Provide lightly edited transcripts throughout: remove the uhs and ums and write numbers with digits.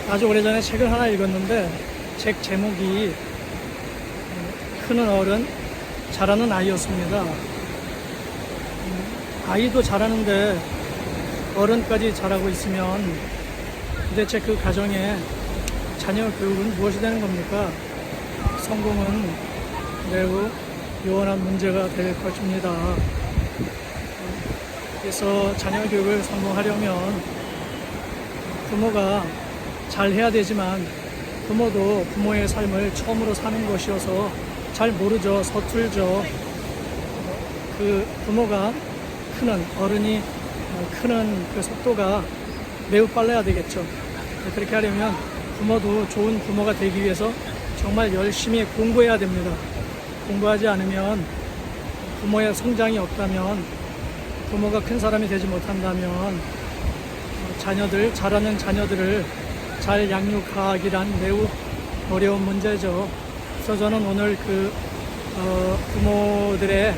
아주 오래전에 책을 하나 읽었는데 책 제목이 크는 어른, 자라는 아이였습니다. 아이도 자라는데 어른까지 자라고 있으면 도대체 그 가정에 자녀 교육은 무엇이 되는 겁니까? 성공은 매우 요원한 문제가 될 것입니다. 그래서 자녀 교육을 성공하려면 부모가 잘 해야 되지만 부모도 부모의 삶을 처음으로 사는 것이어서 잘 모르죠. 서툴죠. 그 부모가 크는 어른이 크는 그 속도가 매우 빨라야 되겠죠. 그렇게 하려면 부모도 좋은 부모가 되기 위해서 정말 열심히 공부해야 됩니다. 공부하지 않으면 부모의 성장이 없다면 부모가 큰 사람이 되지 못한다면 자라는 자녀들을 잘 양육하기란 매우 어려운 문제죠. 그래서 저는 오늘 부모들의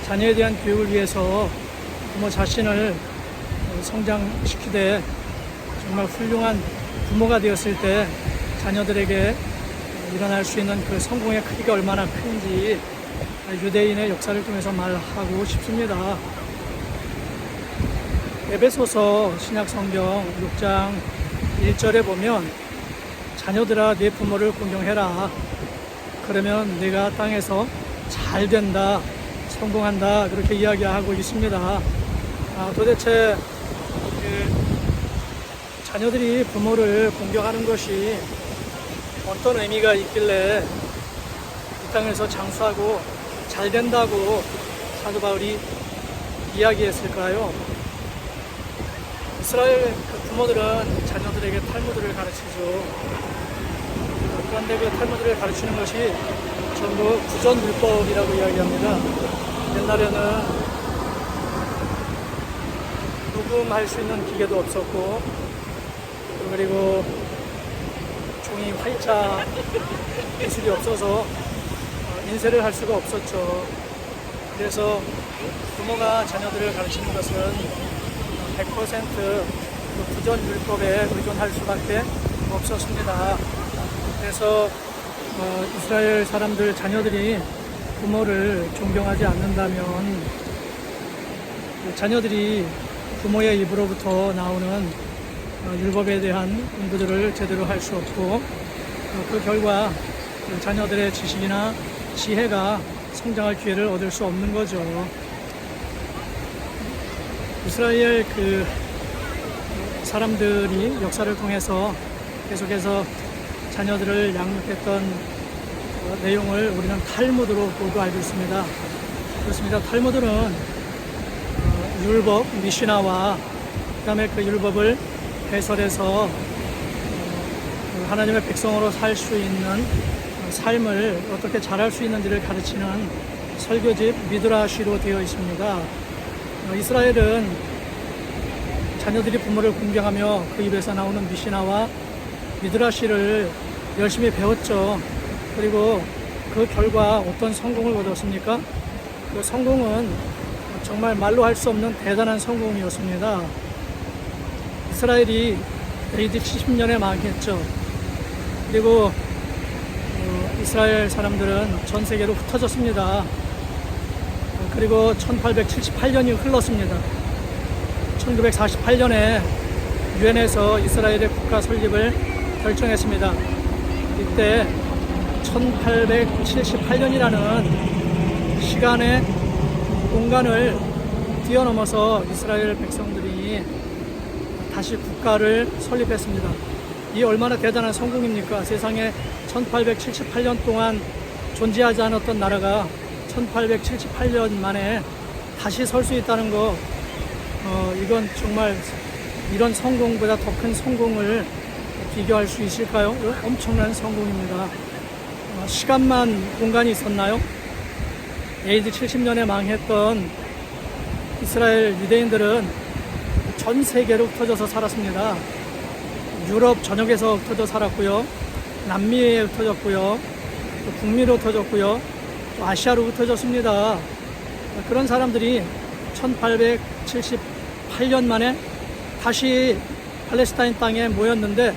자녀에 대한 교육을 위해서 부모 자신을 성장시키되 정말 훌륭한 부모가 되었을 때 자녀들에게 일어날 수 있는 그 성공의 크기가 얼마나 큰지 유대인의 역사를 통해서 말하고 싶습니다. 에베소서 신약성경 6장 1절에 보면 자녀들아 네 부모를 공경해라. 그러면 네가 땅에서 잘 된다, 성공한다 그렇게 이야기하고 있습니다. 도대체 자녀들이 부모를 공경하는 것이 어떤 의미가 있길래 이 땅에서 장수하고 잘 된다고 사도 바울이 이야기했을까요? 이스라엘 부모들은 자녀들에게 탈무드를 가르치죠. 그런데 그 탈무드를 가르치는 것이 전부 구전율법이라고 이야기합니다. 옛날에는 녹음할 수 있는 기계도 없었고, 그리고 종이 화이자 기술이 없어서 인쇄를 할 수가 없었죠. 그래서 부모가 자녀들을 가르치는 것은 100% 구전율법에 의존할 수밖에 없었습니다. 그래서 이스라엘 사람들 자녀들이 부모를 존경하지 않는다면 자녀들이 부모의 입으로부터 나오는 율법에 대한 공부들을 제대로 할 수 없고 그 결과 자녀들의 지식이나 지혜가 성장할 기회를 얻을 수 없는 거죠. 이스라엘 사람들이 역사를 통해서 계속해서 자녀들을 양육했던 내용을 우리는 탈무드로 모두 알고 있습니다. 그렇습니다. 탈무드는 율법, 미시나와 그 다음에 그 율법을 해설해서 하나님의 백성으로 살 수 있는 삶을 어떻게 잘할 수 있는지를 가르치는 설교집 미드라시로 되어 있습니다. 이스라엘은 자녀들이 부모를 공경하며 그 입에서 나오는 미시나와 미드라시를 열심히 배웠죠. 그리고 그 결과 어떤 성공을 얻었습니까? 그 성공은 정말 말로 할 수 없는 대단한 성공이었습니다. 이스라엘이 AD 70년에 망했죠. 그리고 이스라엘 사람들은 전 세계로 흩어졌습니다. 그리고 1878년이 흘렀습니다. 1948년에 유엔에서 이스라엘의 국가 설립을 결정했습니다. 이때 1878년이라는 시간의 공간을 뛰어넘어서 이스라엘 백성들이 다시 국가를 설립했습니다. 이 얼마나 대단한 성공입니까? 세상에 1878년 동안 존재하지 않았던 나라가 1878년 만에 다시 설 수 있다는 거, 이건 정말 이런 성공보다 더 큰 성공을 비교할 수 있을까요? 엄청난 성공입니다. 시간만 공간이 있었나요? AD 70년에 망했던 이스라엘 유대인들은 전 세계로 흩어져서 살았습니다. 유럽 전역에서 흩어져 살았고요. 남미에 흩어졌고요. 또 북미로 흩어졌고요. 또 아시아로 흩어졌습니다. 그런 사람들이 1878년 만에 다시 팔레스타인 땅에 모였는데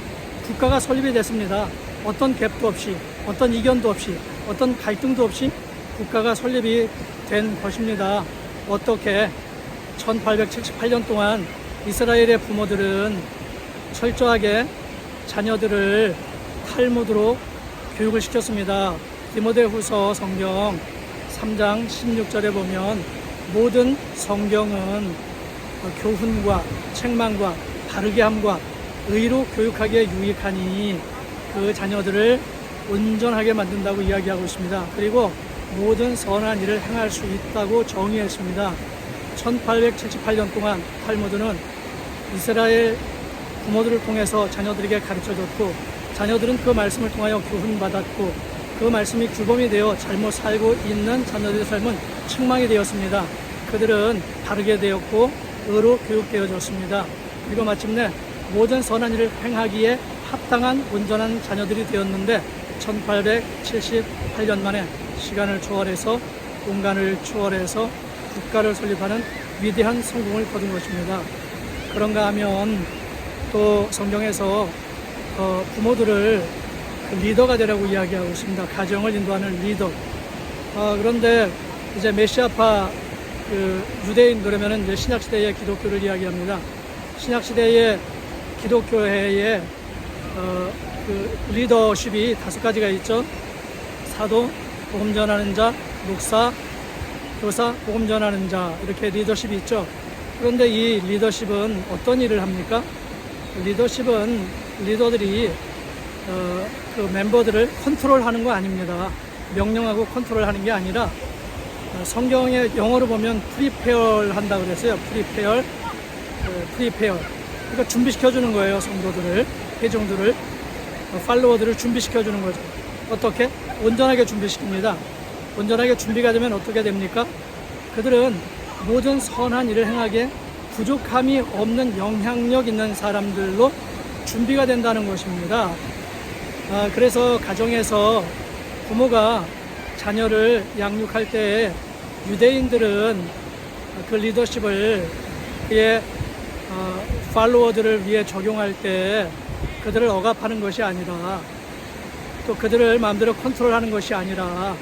국가가 설립이 됐습니다. 어떤 갭도 없이, 어떤 이견도 없이, 어떤 갈등도 없이 국가가 설립이 된 것입니다. 어떻게 1878년 동안 이스라엘의 부모들은 철저하게 자녀들을 탈무드로 교육을 시켰습니다. 디모데후서 성경 3장 16절에 보면 모든 성경은 교훈과 책망과 바르게 함과 의로 교육하기에 유익하니 그 자녀들을 온전하게 만든다고 이야기하고 있습니다. 그리고 모든 선한 일을 행할 수 있다고 정의했습니다. 1878년 동안 탈무드는 이스라엘 부모들을 통해서 자녀들에게 가르쳐줬고, 자녀들은 그 말씀을 통하여 교훈받았고, 그 말씀이 규범이 되어 잘못 살고 있는 자녀들의 삶은 책망이 되었습니다. 그들은 바르게 되었고 의로 교육되어졌습니다. 그리고 마침내 모든 선한 일을 행하기에 합당한 온전한 자녀들이 되었는데 1878년 만에 시간을 초월해서 공간을 초월해서 국가를 설립하는 위대한 성공을 거둔 것입니다. 그런가 하면 또 성경에서 부모들을 리더가 되라고 이야기하고 있습니다. 가정을 인도하는 리더. 그런데 이제 메시아파 유대인 그러면은 이제 신약시대의 기독교를 이야기합니다. 신약시대의 기독교회에 리더십이 5가지가 있죠. 사도, 복음 전하는 자, 목사, 교사, 복음 전하는 자, 이렇게 리더십이 있죠. 그런데 이 리더십은 어떤 일을 합니까? 리더십은 리더들이 그 멤버들을 컨트롤하는 거 아닙니다. 명령하고 컨트롤하는 게 아니라 성경의 영어로 보면 프리페어를 한다고 그랬어요. 프리페어. 그러니까 준비시켜주는 거예요. 성도들을, 회중들을, 팔로워들을 준비시켜주는 거죠. 어떻게? 온전하게 준비시킵니다. 온전하게 준비가 되면 어떻게 됩니까? 그들은 모든 선한 일을 행하기에 부족함이 없는 영향력 있는 사람들로 준비가 된다는 것입니다. 그래서 가정에서 부모가 자녀를 양육할 때 유대인들은 그 리더십을 그의 팔로워들을 위해 적용할 때 그들을 억압하는 것이 아니라 또 그들을 마음대로 컨트롤하는 것이 아니라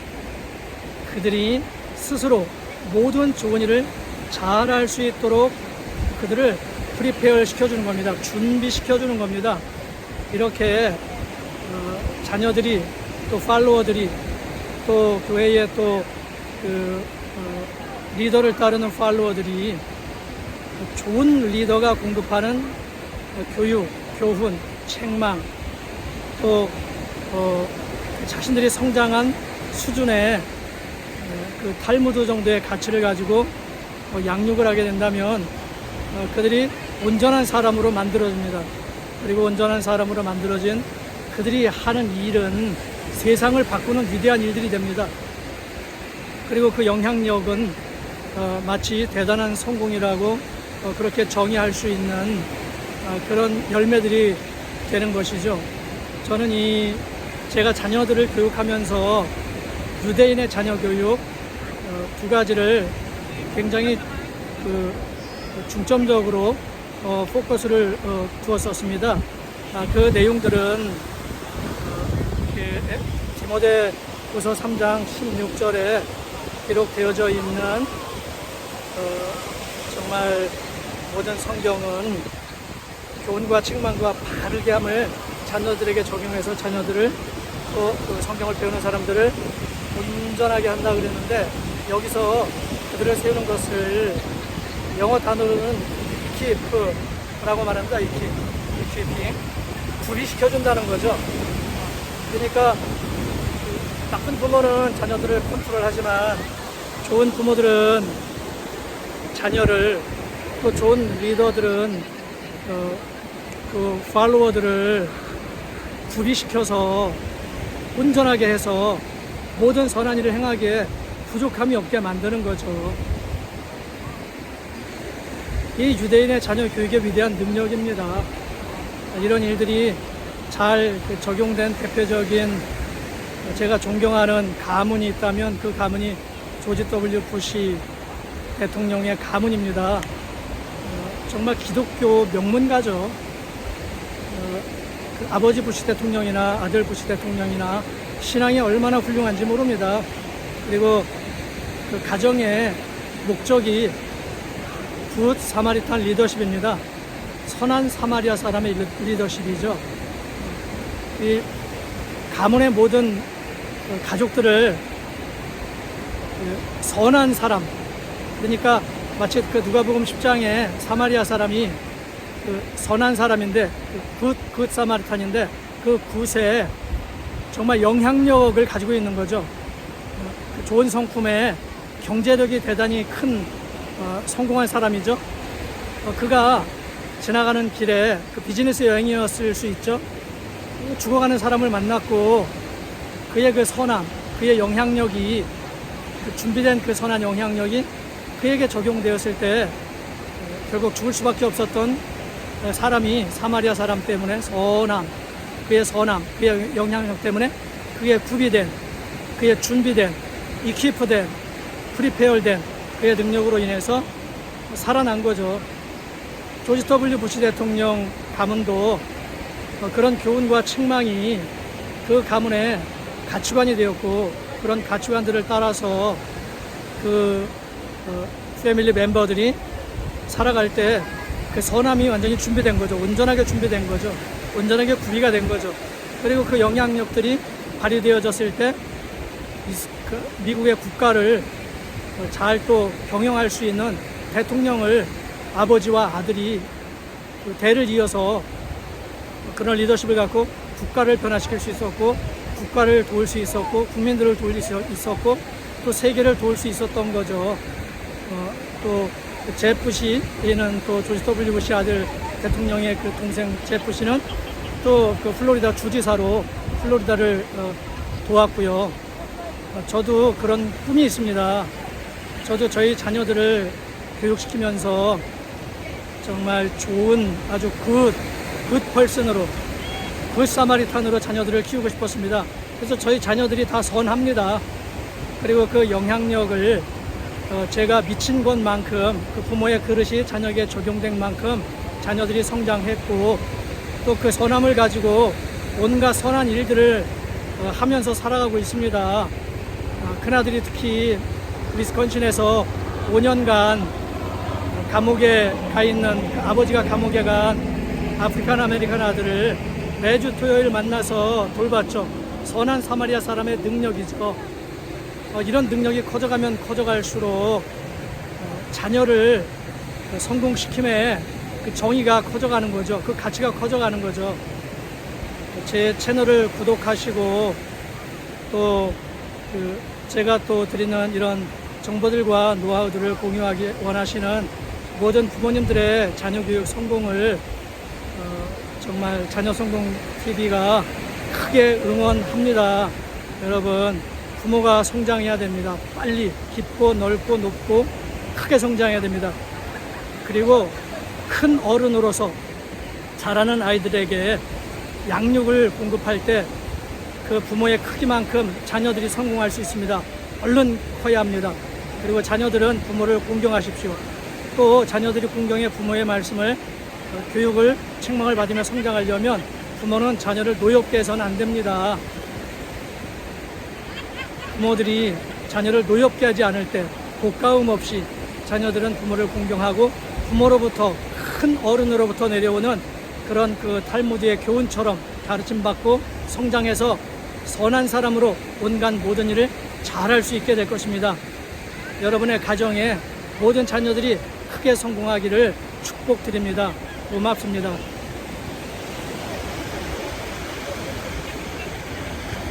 그들이 스스로 모든 좋은 일을 잘할 수 있도록 그들을 프리페어 시켜주는 겁니다. 준비시켜주는 겁니다. 이렇게 자녀들이 또 팔로워들이 또 교회의 또 리더를 따르는 팔로워들이 좋은 리더가 공급하는 교육, 교훈, 책망 또 자신들이 성장한 수준의 그 탈무드 정도의 가치를 가지고 양육을 하게 된다면 그들이 온전한 사람으로 만들어집니다. 그리고 온전한 사람으로 만들어진 그들이 하는 일은 세상을 바꾸는 위대한 일들이 됩니다. 그리고 그 영향력은 마치 대단한 성공이라고 그렇게 정의할 수 있는 그런 열매들이 되는 것이죠. 저는 제가 자녀들을 교육하면서 유대인의 자녀 교육 2가지를 굉장히 중점적으로 포커스를 두었었습니다. 그 내용들은 디모데후서 3장 16절에 기록되어져 있는 정말 모든 성경은 교훈과 책망과 바르게 함을 자녀들에게 적용해서 자녀들을 또 그 성경을 배우는 사람들을 온전하게 한다 그랬는데 여기서 그들을 세우는 것을 영어 단어로는 equip라고 말합니다. equipping. 구비시켜준다는 거죠. 그러니까 나쁜 부모는 자녀들을 컨트롤하지만 좋은 부모들은 자녀를 또 좋은 리더들은 그 팔로워들을 구비시켜서 온전하게 해서 모든 선한 일을 행하기에 부족함이 없게 만드는 거죠. 이 유대인의 자녀 교육의 위대한 능력입니다. 이런 일들이 잘 적용된 대표적인 제가 존경하는 가문이 있다면 그 가문이 조지 W. 부시 대통령의 가문입니다. 정말 기독교 명문가죠. 그 아버지 부시 대통령이나 아들 부시 대통령이나 신앙이 얼마나 훌륭한지 모릅니다. 그리고 그 가정의 목적이 굿 사마리탄 리더십입니다. 선한 사마리아 사람의 리더십이죠. 이 가문의 모든 가족들을 선한 사람, 그러니까 마치 그 누가복음 10장에 사마리아 사람이 그 선한 사람인데 굿 사마리탄인데 그 굿에 정말 영향력을 가지고 있는 거죠. 그 좋은 성품에 경제력이 대단히 큰 성공한 사람이죠. 그가 지나가는 길에 그 비즈니스 여행이었을 수 있죠. 죽어가는 사람을 만났고 그의 그 선함, 그의 영향력이 그 준비된 그 선한 영향력이 그에게 적용되었을 때 결국 죽을 수밖에 없었던 사람이 사마리아 사람 때문에 선함, 그의 선함, 그의 영향력 때문에 그의 구비된, 그의 준비된, 이퀴프된, 프리페어된 그의 능력으로 인해서 살아난 거죠. 조지 W 부시 대통령 가문도 그런 교훈과 책망이 그 가문의 가치관이 되었고 그런 가치관들을 따라서 그 패밀리 멤버들이 살아갈 때 그 선함이 완전히 준비된 거죠. 온전하게 준비된 거죠. 온전하게 구비가 된 거죠. 그리고 그 영향력들이 발휘되어졌을 때 미국의 국가를 잘 또 경영할 수 있는 대통령을 아버지와 아들이 대를 이어서 그런 리더십을 갖고 국가를 변화시킬 수 있었고 국가를 도울 수 있었고 국민들을 도울 수 있었고 또 세계를 도울 수 있었던 거죠. 또 제프 부시는 또 조지 W 부시 아들 대통령의 그 동생 제프 부시는 또 그 플로리다 주지사로 플로리다를 도왔고요. 저도 그런 꿈이 있습니다. 저도 저희 자녀들을 교육시키면서 정말 좋은 아주 굿 펄슨으로 굿 사마리탄으로 자녀들을 키우고 싶었습니다. 그래서 저희 자녀들이 다 선합니다. 그리고 그 영향력을 제가 미친 것만큼 그 부모의 그릇이 자녀에게 적용된 만큼 자녀들이 성장했고 또 그 선함을 가지고 온갖 선한 일들을 하면서 살아가고 있습니다. 큰아들이 특히 위스콘신에서 5년간 감옥에 가 있는 아버지가 감옥에 간 아프리칸 아메리칸 아들을 매주 토요일 만나서 돌봤죠. 선한 사마리아 사람의 능력이죠. 이런 능력이 커져가면 커져갈수록 자녀를 성공시킴에 그 정의가 커져가는 거죠. 그 가치가 커져가는 거죠. 제 채널을 구독하시고 또 제가 또 드리는 이런 정보들과 노하우들을 공유하기 원하시는 모든 부모님들의 자녀 교육 성공을 정말 자녀 성공 TV가 크게 응원합니다. 여러분, 부모가 성장해야 됩니다. 빨리 깊고 넓고 높고 크게 성장해야 됩니다. 그리고 큰 어른으로서 자라는 아이들에게 양육을 공급할 때 그 부모의 크기만큼 자녀들이 성공할 수 있습니다. 얼른 커야 합니다. 그리고 자녀들은 부모를 공경하십시오. 또 자녀들이 공경해 부모의 말씀을 교육을 책망을 받으며 성장하려면 부모는 자녀를 노엽게 해서는 안 됩니다. 부모들이 자녀를 노엽게 하지 않을 때 고가움 없이 자녀들은 부모를 공경하고 부모로부터 큰 어른으로부터 내려오는 그런 그 탈무드의 교훈처럼 가르침받고 성장해서 선한 사람으로 온갖 모든 일을 잘할 수 있게 될 것입니다. 여러분의 가정에 모든 자녀들이 크게 성공하기를 축복드립니다. 고맙습니다.